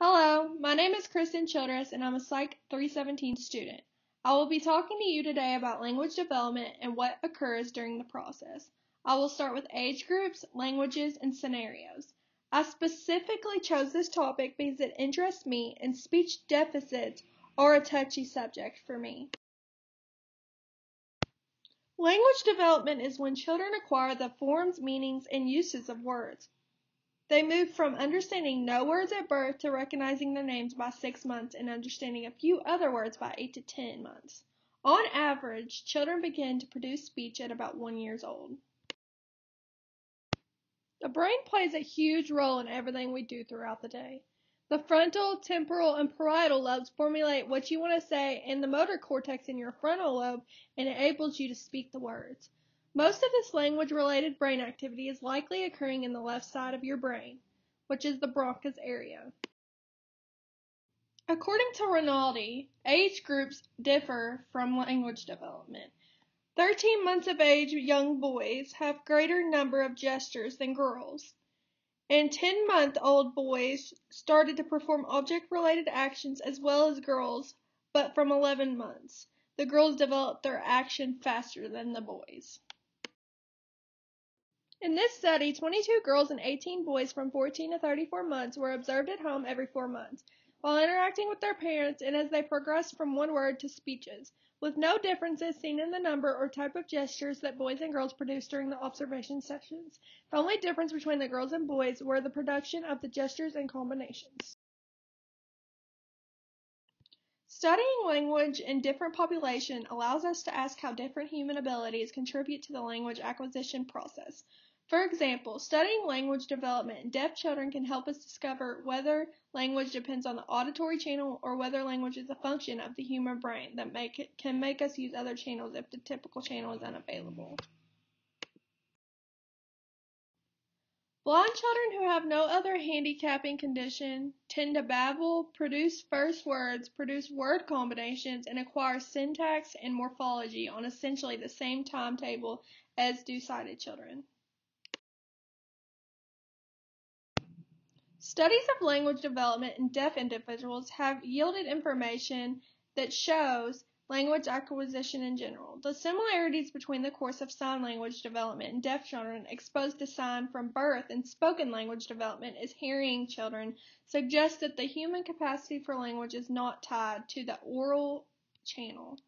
Hello, my name is Kristen Childress and I'm a Psych 317 student. I will be talking to you today about language development and what occurs during the process. I will start with age groups, languages, and scenarios. I specifically chose this topic because it interests me and speech deficits are a touchy subject for me. Language development is when children acquire the forms, meanings, and uses of words. They move from understanding no words at birth to recognizing their names by 6 months and understanding a few other words by 8 to 10 months. On average, children begin to produce speech at about 1 year old. The brain plays a huge role in everything we do throughout the day. The frontal, temporal, and parietal lobes formulate what you want to say, and the motor cortex in your frontal lobe enables you to speak the words. Most of this language-related brain activity is likely occurring in the left side of your brain, which is the Broca's area. According to Rinaldi, age groups differ from language development. 13 months of age young boys have greater number of gestures than girls, and 10-month-old boys started to perform object-related actions as well as girls, but from 11 months. The girls developed their action faster than the boys. In this study, 22 girls and 18 boys from 14 to 34 months were observed at home every 4 months, while interacting with their parents and as they progressed from one word to speeches, with no differences seen in the number or type of gestures that boys and girls produced during the observation sessions. The only difference between the girls and boys were the production of the gestures and combinations. Studying language in different populations allows us to ask how different human abilities contribute to the language acquisition process. For example, studying language development in deaf children can help us discover whether language depends on the auditory channel or whether language is a function of the human brain that can make us use other channels if the typical channel is unavailable. Blind children who have no other handicapping condition tend to babble, produce first words, produce word combinations, and acquire syntax and morphology on essentially the same timetable as do sighted children. Studies of language development in deaf individuals have yielded information that shows language acquisition in general. The similarities between the course of sign language development in deaf children exposed to sign from birth and spoken language development as hearing children suggest that the human capacity for language is not tied to the oral channel.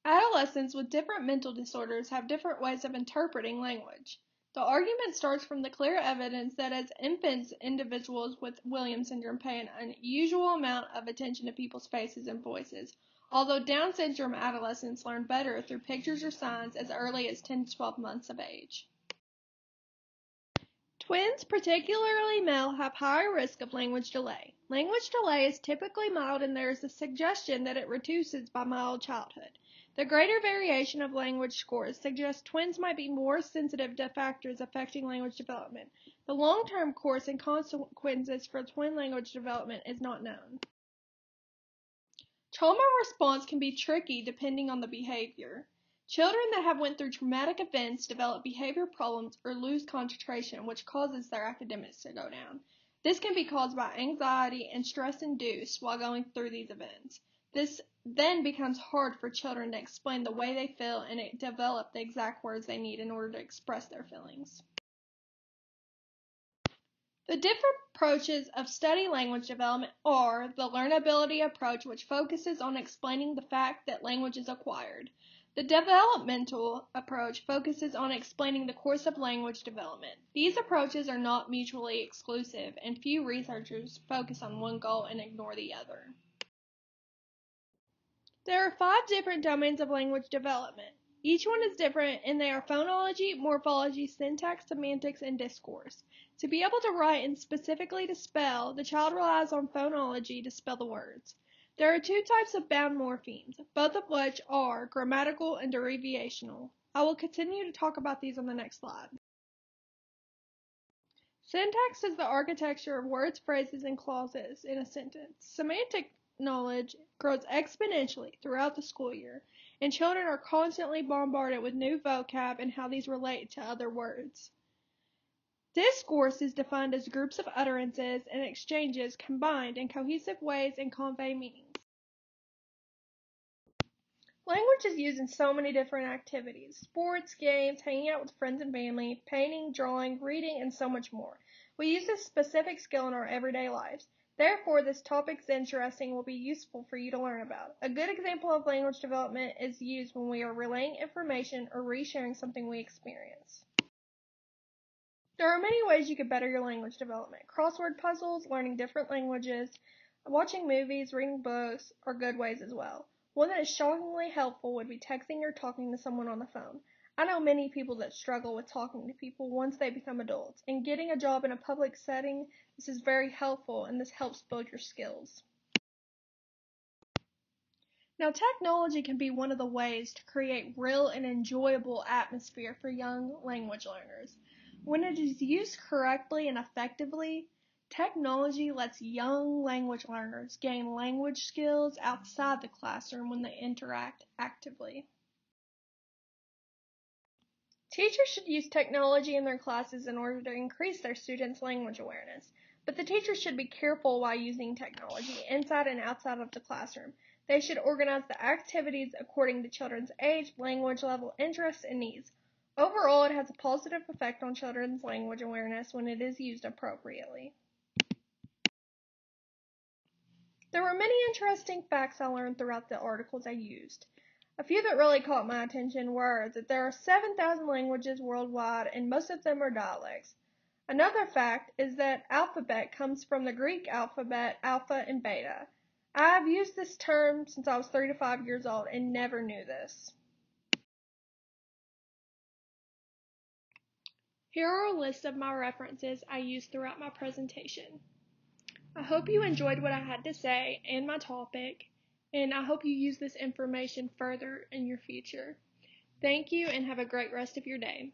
Adolescents with different mental disorders have different ways of interpreting language. The argument starts from the clear evidence that as infants, individuals with Williams syndrome pay an unusual amount of attention to people's faces and voices, although Down syndrome adolescents learn better through pictures or signs as early as 10 to 12 months of age. Twins, particularly male, have higher risk of language delay. Language delay is typically mild, and there is a suggestion that it reduces by mild childhood. The greater variation of language scores suggests twins might be more sensitive to factors affecting language development. The long-term course and consequences for twin language development is not known. Trauma response can be tricky depending on the behavior. Children that have went through traumatic events develop behavior problems or lose concentration, which causes their academics to go down. This can be caused by anxiety and stress induced while going through these events. This then becomes hard for children to explain the way they feel and develop the exact words they need in order to express their feelings. The different approaches of study language development are the learnability approach, which focuses on explaining the fact that language is acquired. The developmental approach focuses on explaining the course of language development. These approaches are not mutually exclusive, and few researchers focus on one goal and ignore the other. There are 5 different domains of language development. Each one is different, and they are phonology, morphology, syntax, semantics, and discourse. To be able to write and specifically to spell, the child relies on phonology to spell the words. There are 2 types of bound morphemes, both of which are grammatical and derivational. I will continue to talk about these on the next slide. Syntax is the architecture of words, phrases, and clauses in a sentence. Semantic knowledge grows exponentially throughout the school year, and children are constantly bombarded with new vocab and how these relate to other words. Discourse is defined as groups of utterances and exchanges combined in cohesive ways and convey meanings. Language is used in so many different activities: sports, games, hanging out with friends and family, painting, drawing, reading, and so much more. We use this specific skill in our everyday lives. Therefore, this topic is interesting and will be useful for you to learn about. A good example of language development is used when we are relaying information or resharing something we experience. There are many ways you could better your language development. Crossword puzzles, learning different languages, watching movies, reading books are good ways as well. One that is shockingly helpful would be texting or talking to someone on the phone. I know many people that struggle with talking to people once they become adults, and getting a job in a public setting, this is very helpful, and this helps build your skills. Now, technology can be one of the ways to create real and enjoyable atmosphere for young language learners. When it is used correctly and effectively, technology lets young language learners gain language skills outside the classroom when they interact actively. Teachers should use technology in their classes in order to increase their students' language awareness, but the teachers should be careful while using technology inside and outside of the classroom. They should organize the activities according to children's age, language level, interests, and needs. Overall, it has a positive effect on children's language awareness when it is used appropriately. There were many interesting facts I learned throughout the articles I used. A few that really caught my attention were that there are 7,000 languages worldwide and most of them are dialects. Another fact is that alphabet comes from the Greek alphabet alpha and beta. I've used this term since I was 3 to 5 years old and never knew this. Here are a list of my references I used throughout my presentation. I hope you enjoyed what I had to say and my topic, and I hope you use this information further in your future. Thank you and have a great rest of your day.